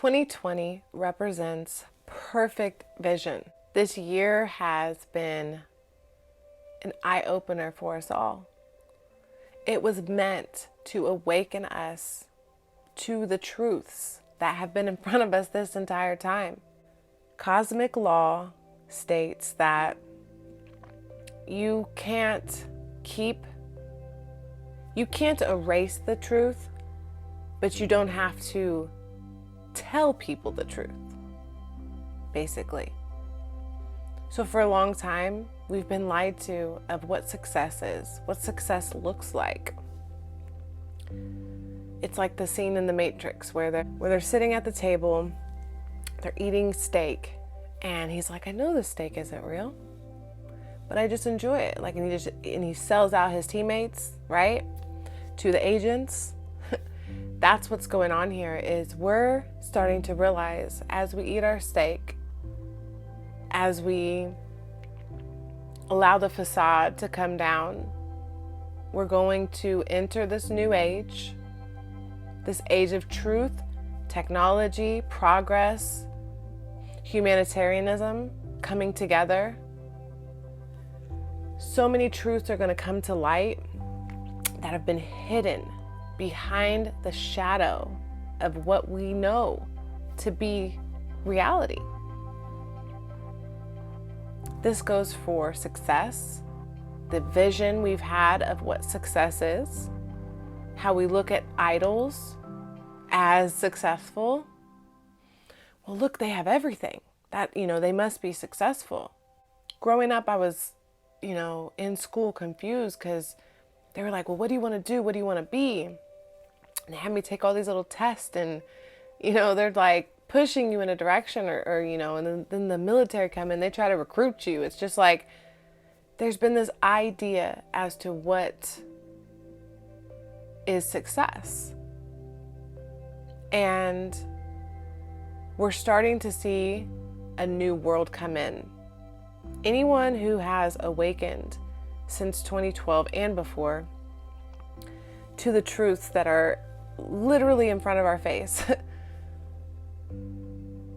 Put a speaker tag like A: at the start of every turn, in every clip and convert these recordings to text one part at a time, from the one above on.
A: 2020 represents perfect vision. This year has been an eye-opener for us all. It was meant to awaken us to the truths that have been in front of us this entire time. Cosmic law states that you can't erase the truth, but you don't have to tell people the truth, basically. So for a long time, we've been lied to of what success is, what success looks like. It's like the scene in The Matrix where they're sitting at the table, they're eating steak, and he's like, I know this steak isn't real, but I just enjoy it. And he sells out his teammates, right, to the agents. That's what's going on here. Is we're starting to realize as we eat our steak, as we allow the facade to come down, we're going to enter this new age, this age of truth, technology, progress, humanitarianism coming together. So many truths are going to come to light that have been hidden behind the shadow of what we know to be reality. This goes for success, the vision we've had of what success is, how we look at idols as successful. Well, look, they have everything. They must be successful. Growing up, I was, in school confused because they were like, well, what do you want to do? What do you want to be? And they had me take all these little tests and, they're like pushing you in a direction and then the military come in, they try to recruit you. It's just like, there's been this idea as to what is success. And we're starting to see a new world come in. Anyone who has awakened since 2012 and before to the truths that are literally in front of our face,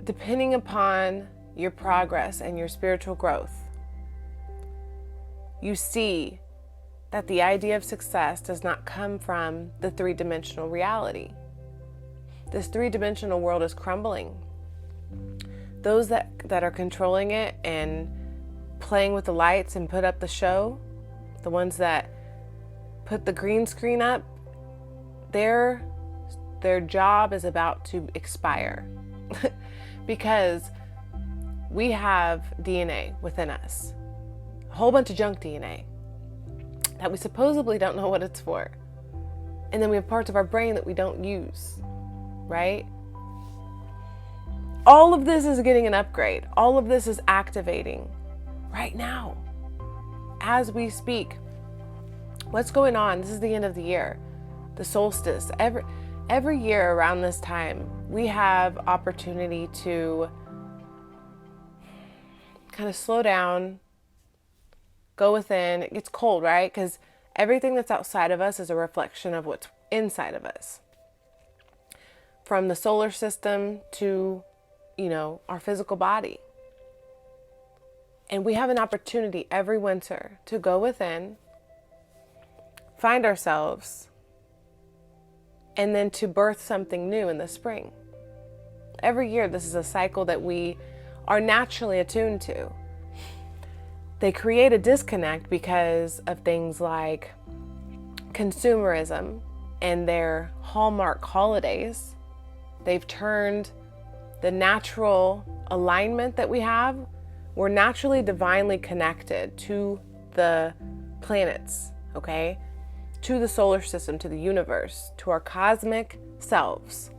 A: depending upon your progress and your spiritual growth, you see that the idea of success does not come from the three-dimensional reality. This three-dimensional world is crumbling. Those that are controlling it and playing with the lights and put up the show, the ones that put the green screen up, their job is about to expire because we have DNA within us, a whole bunch of junk DNA that we supposedly don't know what it's for. And then we have parts of our brain that we don't use, right? All of this is getting an upgrade. All of this is activating right now as we speak. What's going on? This is the end of the year, the solstice. Every year around this time, we have opportunity to kind of slow down, go within. It gets cold, right? Because everything that's outside of us is a reflection of what's inside of us. From the solar system to, our physical body. And we have an opportunity every winter to go within, find ourselves, and then to birth something new in the spring. Every year, this is a cycle that we are naturally attuned to. They create a disconnect because of things like consumerism and their hallmark holidays. They've turned the natural alignment that we have. We're naturally divinely connected to the planets, okay? To the solar system, to the universe, to our cosmic selves.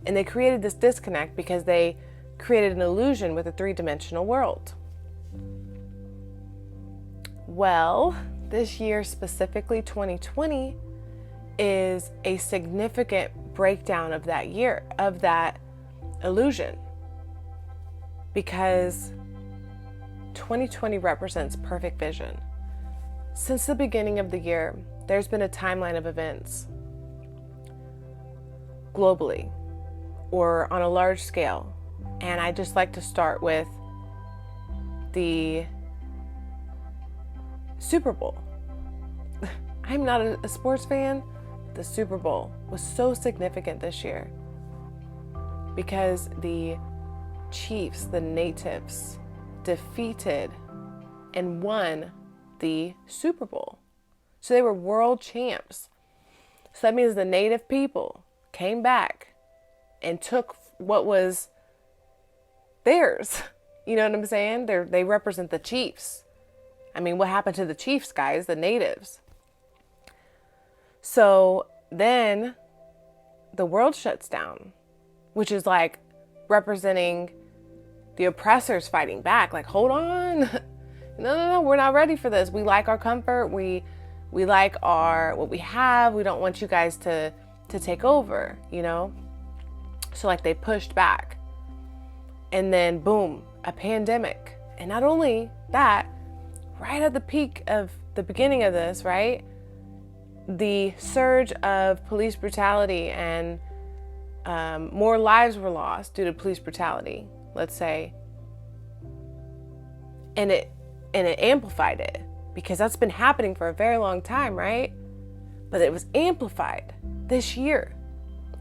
A: And they created this disconnect because they created an illusion with a three-dimensional world. Well, this year, specifically 2020, is a significant breakdown of that year, of that illusion. Because 2020 represents perfect vision. Since the beginning of the year, there's been a timeline of events globally or on a large scale. And I just like to start with the Super Bowl. I'm not a sports fan. The Super Bowl was so significant this year because the Chiefs, the natives, defeated and won the Super Bowl. So they were world champs. So that means the native people came back and took what was theirs. You know what I'm saying? They represent the Chiefs. I mean, what happened to the Chiefs, guys? The natives. So then the world shuts down, which is like representing the oppressors fighting back. Like, hold on. No, we're not ready for this. We like our comfort. We like what we have. We don't want you guys to take over, you know? So like they pushed back. And then boom, a pandemic. And not only that, right at the peak of the beginning of this, right? The surge of police brutality and more lives were lost due to police brutality, let's say. And it amplified it because that's been happening for a very long time, right? But it was amplified this year.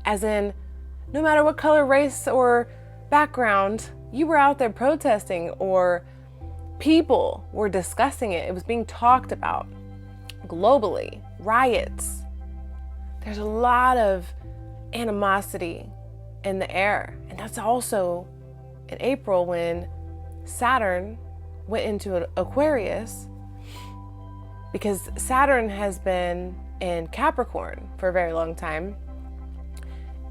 A: As in, no matter what color, race, or background, you were out there protesting or people were discussing it. It was being talked about globally. Riots. There's a lot of animosity in the air. And that's also in April when Saturn went into Aquarius, because Saturn has been in Capricorn for a very long time.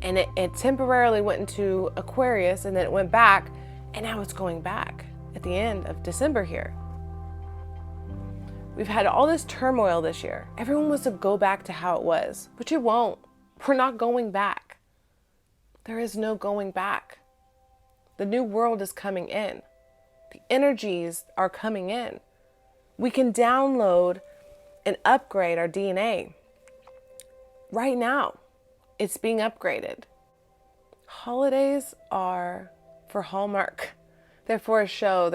A: And it temporarily went into Aquarius and then it went back, and now it's going back at the end of December here. We've had all this turmoil this year. Everyone wants to go back to how it was, but you won't. We're not going back. There is no going back. The new world is coming in. The energies are coming in. We can download and upgrade our DNA. Right now, it's being upgraded. Holidays are for Hallmark. They're for a show.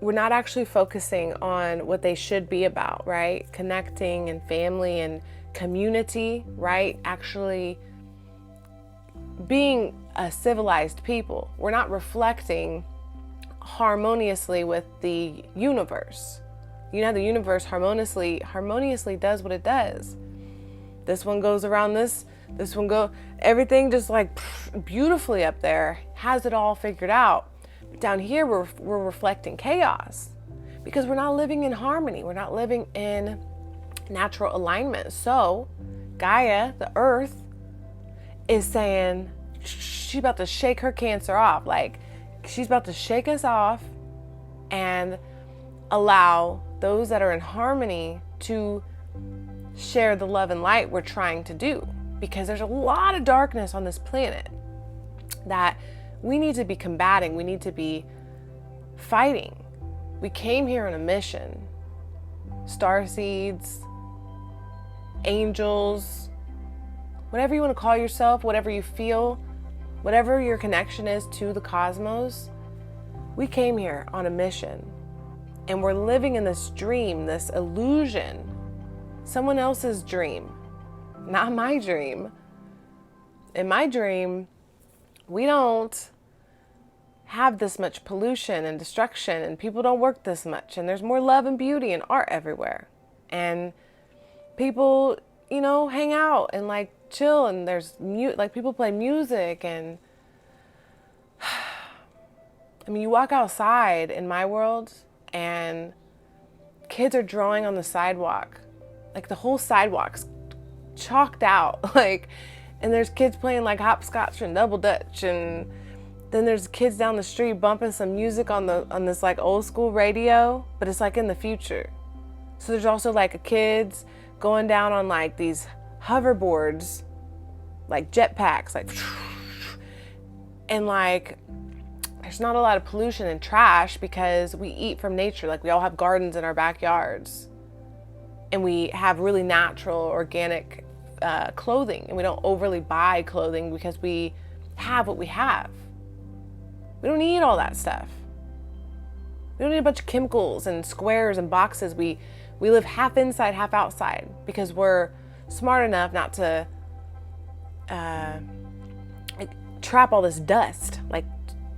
A: We're not actually focusing on what they should be about, right? Connecting and family and community, right? Actually being a civilized people. We're not reflecting harmoniously with the universe. You know, the universe harmoniously does what it does. This one goes around this one everything just like beautifully up there, has it all figured out. But down here, we're reflecting chaos because we're not living in harmony. We're not living in natural alignment. So Gaia, the earth, is saying she's about to shake her Cancer off. Like, she's about to shake us off and allow those that are in harmony to share the love and light we're trying to do, because there's a lot of darkness on this planet that we need to be combating. We need to be fighting. We came here on a mission. Starseeds, angels, whatever you want to call yourself, whatever you feel, whatever your connection is to the cosmos, we came here on a mission. And we're living in this dream, this illusion, someone else's dream, not my dream. In my dream, we don't have this much pollution and destruction, and people don't work this much, and there's more love and beauty and art everywhere. And people, you know, hang out and like chill, and there's like people play music, and I mean, you walk outside in my world and kids are drawing on the sidewalk. Like the whole sidewalk's chalked out. Like, and there's kids playing like hopscotch and double dutch, and then there's kids down the street bumping some music on this like old school radio, but it's like in the future. So there's also like kids going down on like these hoverboards, like jetpacks, like, and like there's not a lot of pollution and trash because we eat from nature. Like, we all have gardens in our backyards, and we have really natural, organic clothing, and we don't overly buy clothing because we have what we have. We don't need all that stuff. We don't need a bunch of chemicals and squares and boxes. We live half inside, half outside because we're smart enough not to trap all this dust. Like,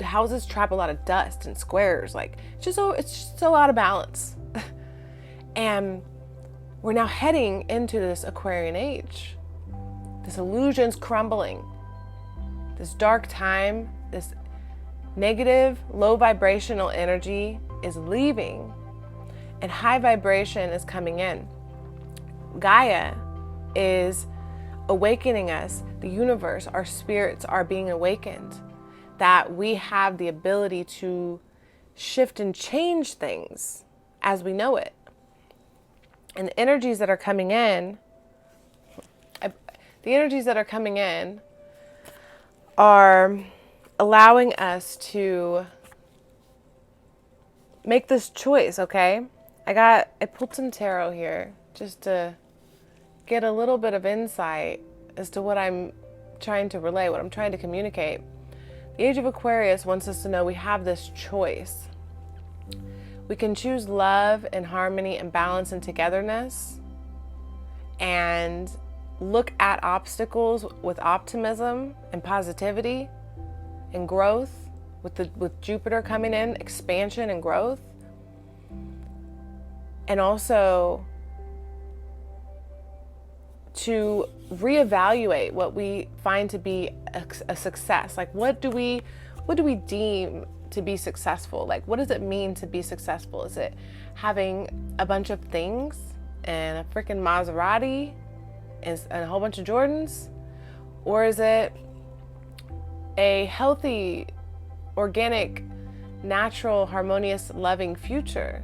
A: houses trap a lot of dust and squares. Like, it's just so out of balance. And we're now heading into this Aquarian age. This illusion's crumbling. This dark time, this negative, low vibrational energy is leaving, and high vibration is coming in. Gaia is awakening us. The universe, our spirits are being awakened, that we have the ability to shift and change things as we know it. And the energies that are coming in, are allowing us to make this choice, okay? I pulled some tarot here just to get a little bit of insight as to what I'm trying to relay, what I'm trying to communicate. The Age of Aquarius wants us to know we have this choice. We can choose love and harmony and balance and togetherness, and look at obstacles with optimism and positivity and growth, with Jupiter coming in, expansion and growth. And also to reevaluate what we find to be a success. Like, what do we deem to be successful? Like, what does it mean to be successful? Is it having a bunch of things and a freaking Maserati and a whole bunch of Jordans? Or is it a healthy, organic, natural, harmonious, loving future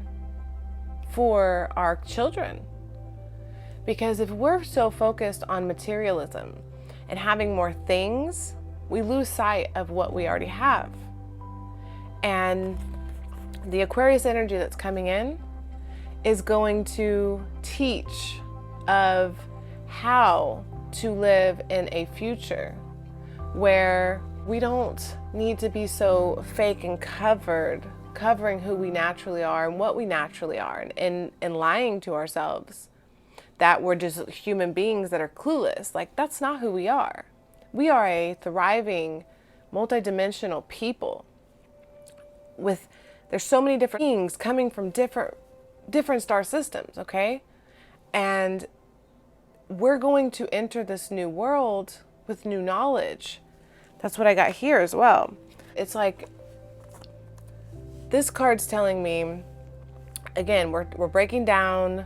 A: for our children? Because if we're so focused on materialism and having more things, we lose sight of what we already have. And the Aquarius energy that's coming in is going to teach of how to live in a future where we don't need to be so fake and covering who we naturally are and what we naturally are, and lying to ourselves that we're just human beings that are clueless. Like, that's not who we are. We are a thriving, multidimensional people. There's so many different beings coming from different star systems, okay? And we're going to enter this new world with new knowledge. That's what I got here as well. It's like, this card's telling me, again, we're breaking down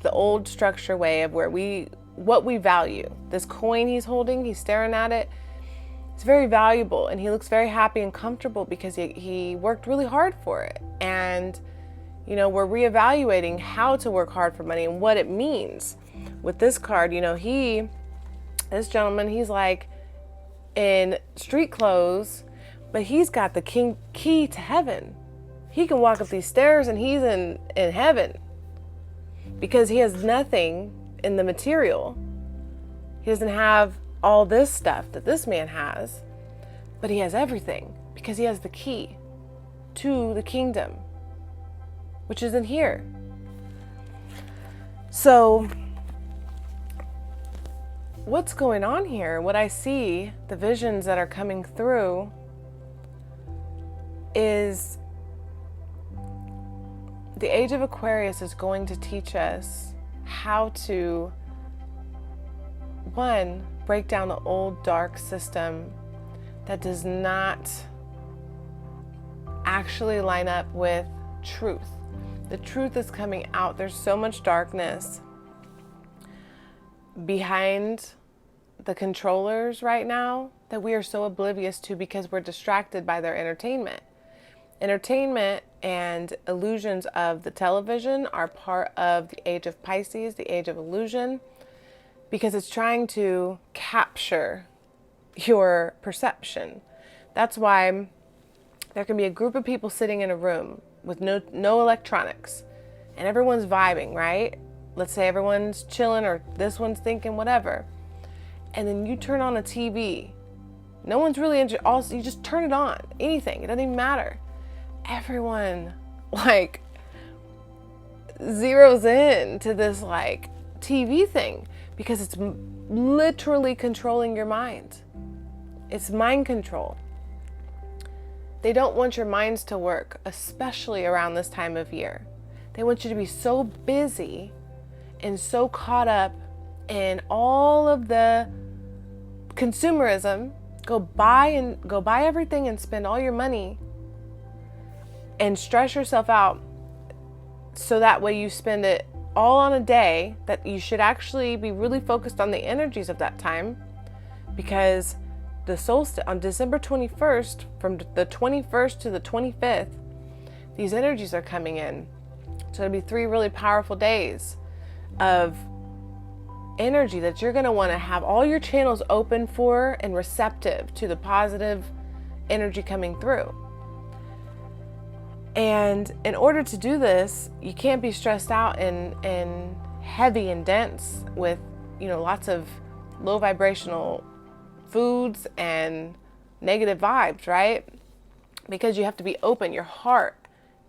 A: the old structure way of what we value. This coin he's holding, he's staring at it. It's very valuable, and he looks very happy and comfortable because he worked really hard for it. And, you know, we're reevaluating how to work hard for money and what it means. With this card, you know, this gentleman, he's like in street clothes, but he's got the key to heaven. He can walk up these stairs and he's in heaven because he has nothing in the material. He doesn't have all this stuff that this man has, but he has everything because he has the key to the kingdom, which is in here. So what's going on here? What I see, the visions that are coming through, is the Age of Aquarius is going to teach us how to, one, break down the old dark system that does not actually line up with truth. The truth is coming out. There's so much darkness behind the controllers right now that we are so oblivious to because we're distracted by their entertainment. Entertainment and illusions of the television are part of the age of Pisces, the age of illusion, because it's trying to capture your perception. That's why there can be a group of people sitting in a room with no electronics, and everyone's vibing, right? let's say everyone's chilling or this one's thinking whatever, and then you turn on a TV. No one's really also, you just turn it on, anything, it doesn't even matter. Everyone like zeroes in to this like TV thing because it's literally controlling your mind. It's mind control. They don't want your minds to work, especially around this time of year. They want you to be so busy and so caught up in all of the consumerism. Go buy everything and spend all your money and stress yourself out, so that way you spend it all on a day that you should actually be really focused on the energies of that time, because the solstice on December 21st, from the 21st to the 25th, these energies are coming in. So it'll be 3 really powerful days of energy that you're going to want to have all your channels open for and receptive to the positive energy coming through. And in order to do this, you can't be stressed out and heavy and dense with, lots of low vibrational foods and negative vibes, right? Because you have to be open, your heart,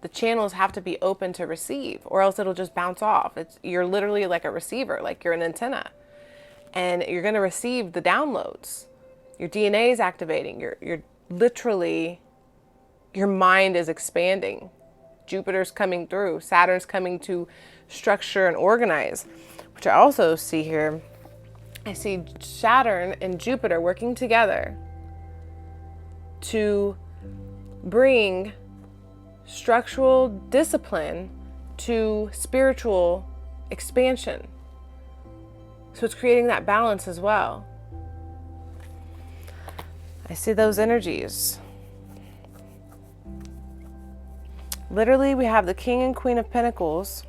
A: the channels have to be open to receive, or else it'll just bounce off. You're literally like a receiver, like you're an antenna, and you're going to receive the downloads. Your DNA is activating. You're literally, your mind is expanding. Jupiter's coming through. Saturn's coming to structure and organize, which I also see here. I see Saturn and Jupiter working together to bring structural discipline to spiritual expansion. So it's creating that balance as well. I see those energies. Literally, we have the King and Queen of Pentacles,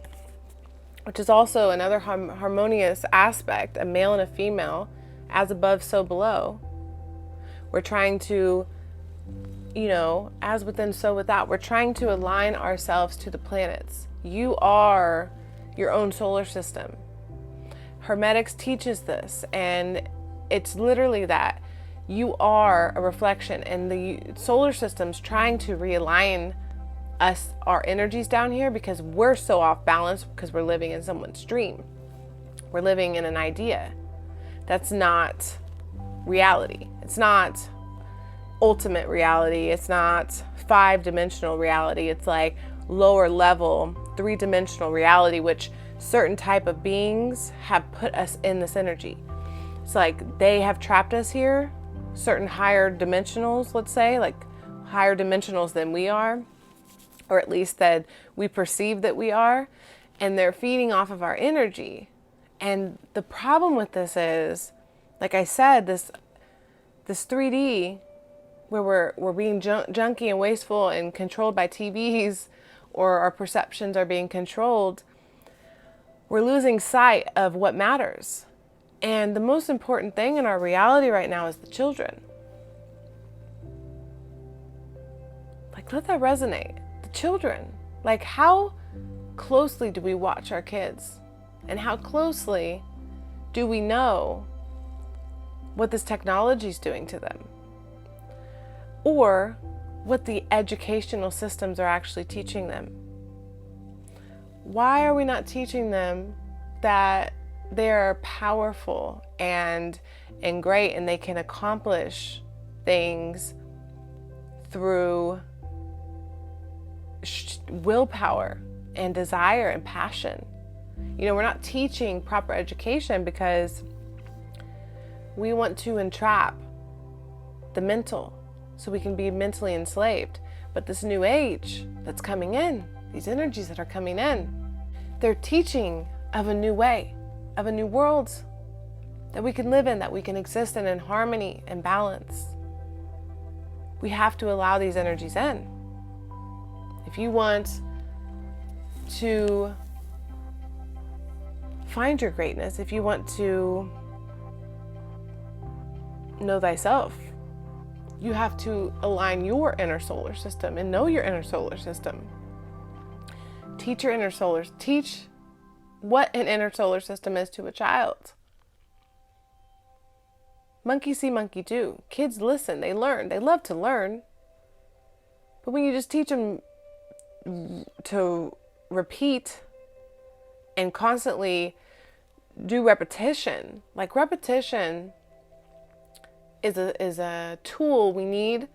A: which is also another harmonious aspect, a male and a female, as above, so below. We're trying to, as within, so without. We're trying to align ourselves to the planets. You are your own solar system. Hermetics teaches this, and it's literally that. You are a reflection, and the solar system's trying to realign our energies down here because we're so off balance, because we're living in someone's dream. We're living in an idea. That's not reality. It's not ultimate reality. It's not 5-dimensional reality. It's like lower level 3-dimensional reality, which certain type of beings have put us in this energy. It's like they have trapped us here, certain higher dimensionals, let's say, like higher dimensionals than we are, or at least that we perceive that we are, and they're feeding off of our energy. And the problem with this is, like I said, this 3D, where we're being junky and wasteful and controlled by TVs, or our perceptions are being controlled, we're losing sight of what matters. And the most important thing in our reality right now is the children. Like, let that resonate. Children. Like, how closely do we watch our kids? And how closely do we know what this technology is doing to them? Or what the educational systems are actually teaching them? Why are we not teaching them that they are powerful and great, and they can accomplish things through willpower and desire and passion? We're not teaching proper education because we want to entrap the mental so we can be mentally enslaved. But this new age that's coming in, these energies that are coming in, they're teaching of a new way, of a new world that we can live in, that we can exist in harmony and balance. We have to allow these energies in. If you want to find your greatness, if you want to know thyself, you have to align your inner solar system and know your inner solar system. Teach your inner solar, teach what an inner solar system is to a child. Monkey see, monkey do. Kids listen, they learn, they love to learn. But when you just teach them to repeat and constantly do repetition, like repetition is a tool we need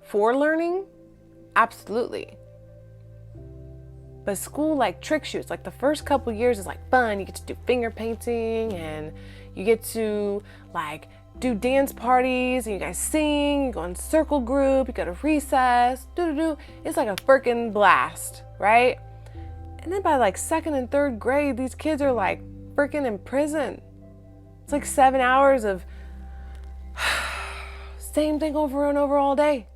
A: for learning, absolutely. But school like tricks you. It's like the first couple years is like fun. You get to do finger painting and you get to like do dance parties and you guys sing, you go in circle group, you go to recess, It's like a freaking blast, right? And then by like 2nd and 3rd grade, these kids are like freaking in prison. It's like 7 hours of same thing over and over all day.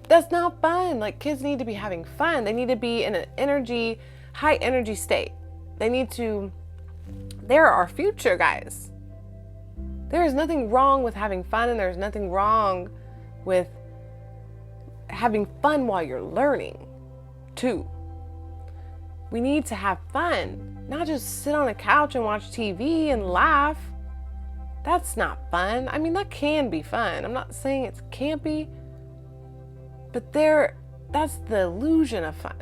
A: That's not fun. Like, kids need to be having fun. They need to be in an high energy state. They're our future, guys. There is nothing wrong with having fun, and there's nothing wrong with having fun while you're learning, too. We need to have fun, not just sit on a couch and watch TV and laugh. That's not fun. I mean, that can be fun. I'm not saying it can't be, but that's the illusion of fun.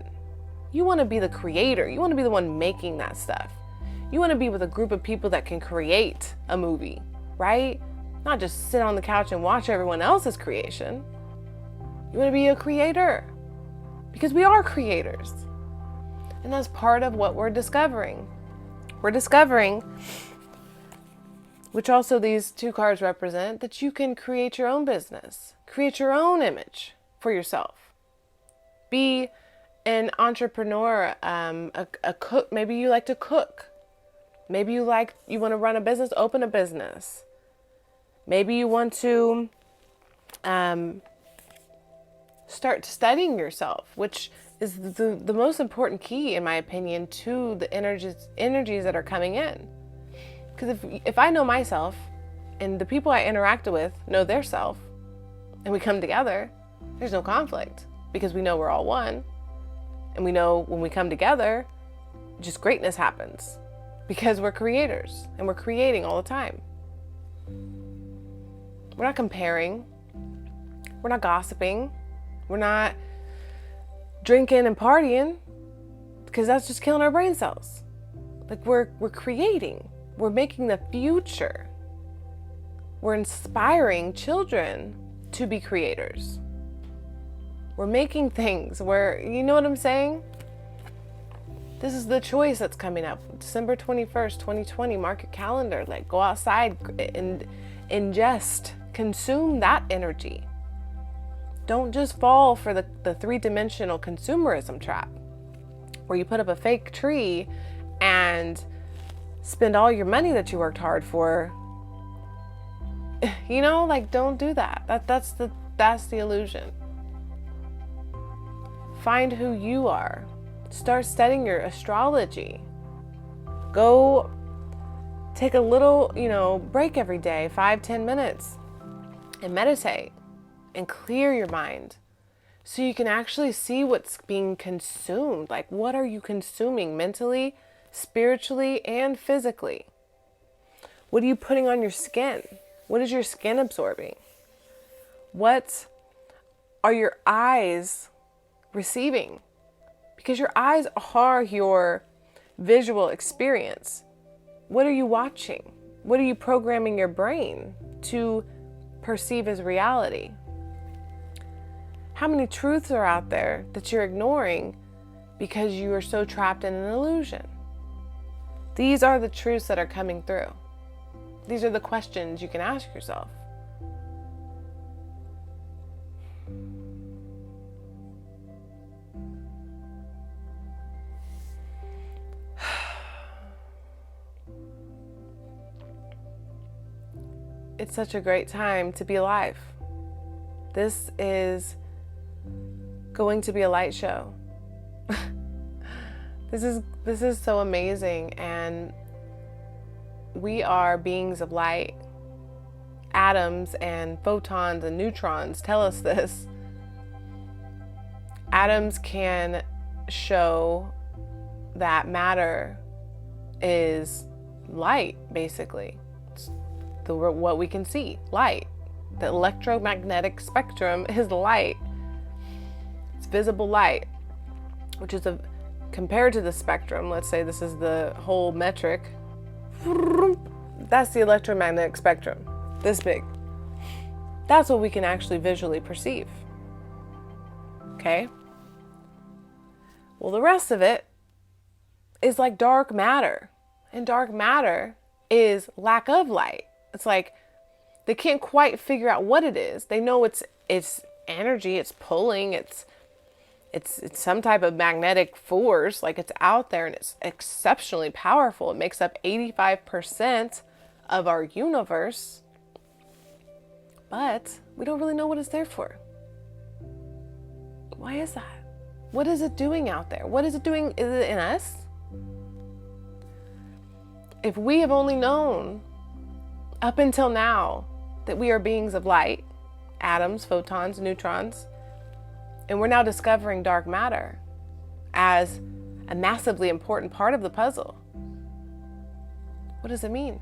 A: You want to be the creator. You want to be the one making that stuff. You want to be with a group of people that can create a movie, right? Not just sit on the couch and watch everyone else's creation. You want to be a creator because we are creators. And that's part of what we're discovering. We're discovering, which also these 2 cards represent, that you can create your own business, create your own image for yourself. Be an entrepreneur, a cook. Maybe you like to cook. Maybe you want to run a business, open a business. Maybe you want to start studying yourself, which is the most important key, in my opinion, to the energies that are coming in. Because if I know myself and the people I interact with know their self and we come together, there's no conflict because we know we're all one. And we know when we come together, just greatness happens because we're creators and we're creating all the time. We're not comparing. We're not gossiping. We're not drinking and partying because that's just killing our brain cells. Like we're creating. We're making the future. We're inspiring children to be creators. We're making things where, you know what I'm saying? This is the choice that's coming up. December 21st, 2020, mark your calendar. Like, go outside and ingest, consume that energy. Don't just fall for the 3-dimensional consumerism trap where you put up a fake tree and spend all your money that you worked hard for. You know, like, don't do that. That's the illusion. Find who you are. Start studying your astrology. Go take a little, break every day, 5-10 minutes, and meditate and clear your mind so you can actually see what's being consumed. Like, what are you consuming mentally, spiritually, and physically? What are you putting on your skin? What is your skin absorbing? What are your eyes receiving? Because your eyes are your visual experience. What are you watching? What are you programming your brain to perceive as reality? How many truths are out there that you're ignoring because you are so trapped in an illusion? These are the truths that are coming through. These are the questions you can ask yourself. It's such a great time to be alive. This is going to be a light show. This is so amazing, and we are beings of light. Atoms and photons and neutrons tell us this. Atoms can show that matter is light, basically. It's what we can see, light. The electromagnetic spectrum is light. It's visible light, which is compared to the spectrum. Let's say this is the whole metric. That's the electromagnetic spectrum, this big. That's what we can actually visually perceive. Okay? Well, the rest of it is like dark matter. And dark matter is lack of light. It's like they can't quite figure out what it is. They know it's energy, it's pulling, it's some type of magnetic force, like it's out there and it's exceptionally powerful. It makes up 85% of our universe, but we don't really know what it's there for. Why is that? What is it doing out there? What is it doing? Is it in us? If we have only known up until now that we are beings of light, atoms, photons, neutrons, and we're now discovering dark matter as a massively important part of the puzzle. What does it mean?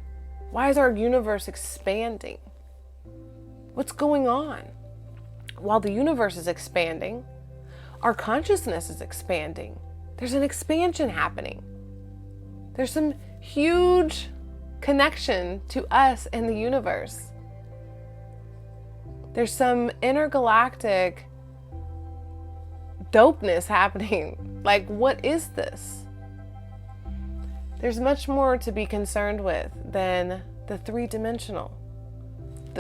A: Why is our universe expanding? What's going on? While the universe is expanding, our consciousness is expanding. There's an expansion happening. There's some huge connection to us and the universe. There's some intergalactic dopeness happening. Like, what is this? There's much more to be concerned with than the three-dimensional.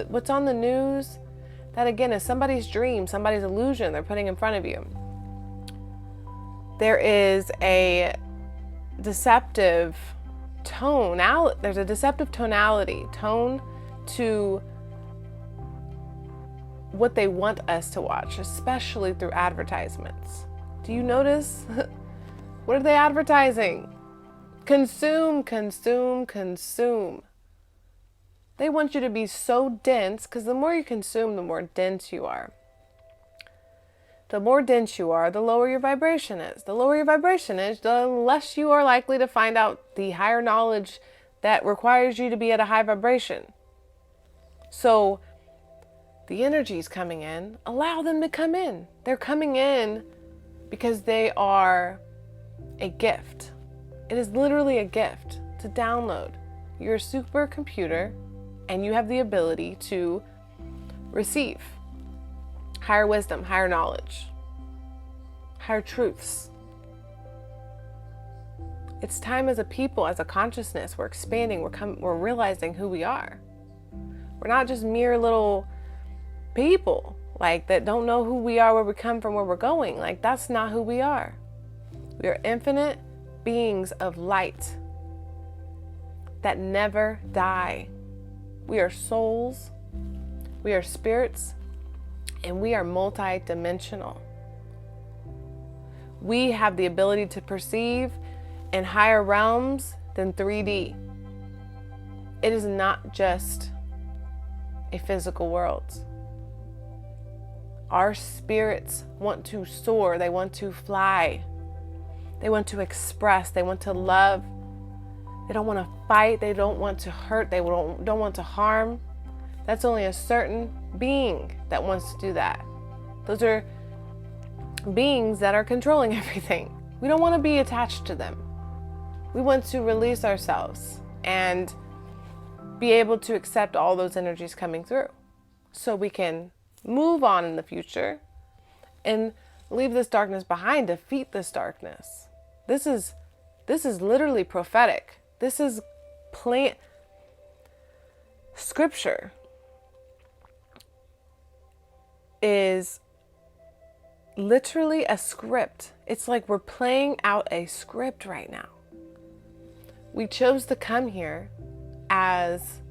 A: What's on the news, that again is somebody's dream, somebody's illusion they're putting in front of you. There is a deceptive there's a deceptive tone to what they want us to watch, especially through advertisements. Do you notice? What are they advertising? Consume, consume, consume. They want you to be so dense, because the more you consume, the more dense you are. The more dense you are, the lower your vibration is. The lower your vibration is, the less you are likely to find out the higher knowledge that requires you to be at a high vibration. So the energies coming in, allow them to come in. They're coming in because they are a gift. It is literally a gift to download. You're a supercomputer and you have the ability to receive higher wisdom, higher knowledge, higher truths. It's time as a people, as a consciousness, we're expanding, we're realizing who we are. We're not just mere little people like that don't know who we are, where we come from, where we're going. Like, that's not who we are. We are infinite beings of light that never die. We are souls, we are spirits, and we are multi-dimensional. We have the ability to perceive in higher realms than 3D. It is not just a physical world. Our spirits want to soar, they want to fly, they want to express, they want to love. They don't want to fight, they don't want to hurt, they don't want to harm. That's only a certain being that wants to do that. Those are beings that are controlling everything. We don't want to be attached to them. We want to release ourselves and be able to accept all those energies coming through so we can move on in the future and leave this darkness behind, defeat this darkness. This is literally prophetic. This is scripture is literally a script. It's like we're playing out a script right now. We chose to come here as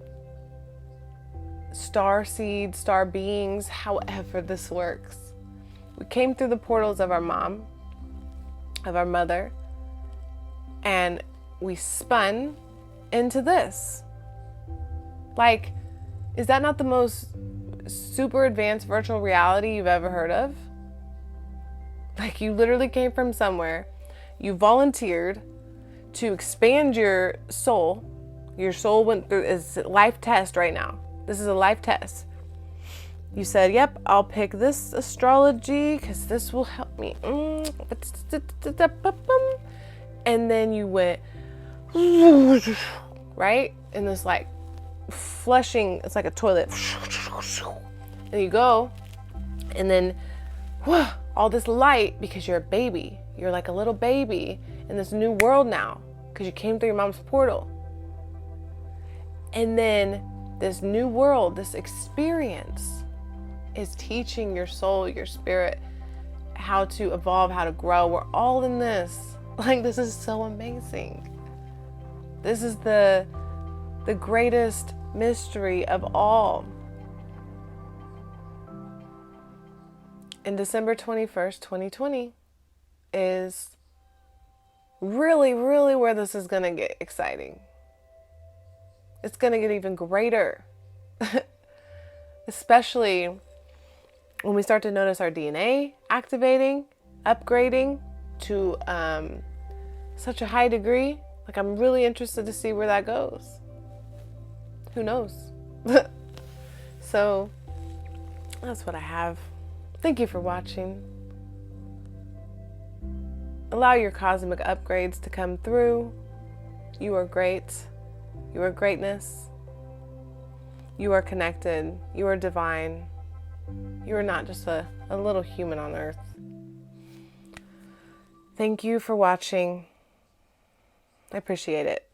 A: star seeds, star beings, however this works. We came through the portals of our mom, of our mother, and we spun into this. Like, is that not the most super advanced virtual reality you've ever heard of? Like, you literally came from somewhere, you volunteered to expand your soul. Your soul went through is a life test right now. This is a life test. You said, yep, I'll pick this astrology because this will help me. And then you went, right? In this like flushing, it's like a toilet. And you go, and then all this light, because you're a baby. You're like a little baby in this new world now because you came through your mom's portal. And then this new world, this experience is teaching your soul, your spirit, how to evolve, how to grow. We're all in this. Like, this is so amazing. This is the greatest mystery of all. And December 21st, 2020 is really, really where this is going to get exciting. It's going to get even greater. Especially when we start to notice our DNA activating, upgrading to such a high degree. Like, I'm really interested to see where that goes. Who knows? So that's what I have. Thank you for watching. Allow your cosmic upgrades to come through. You are great. You are greatness. You are connected. You are divine. You are not just a little human on earth. Thank you for watching. I appreciate it.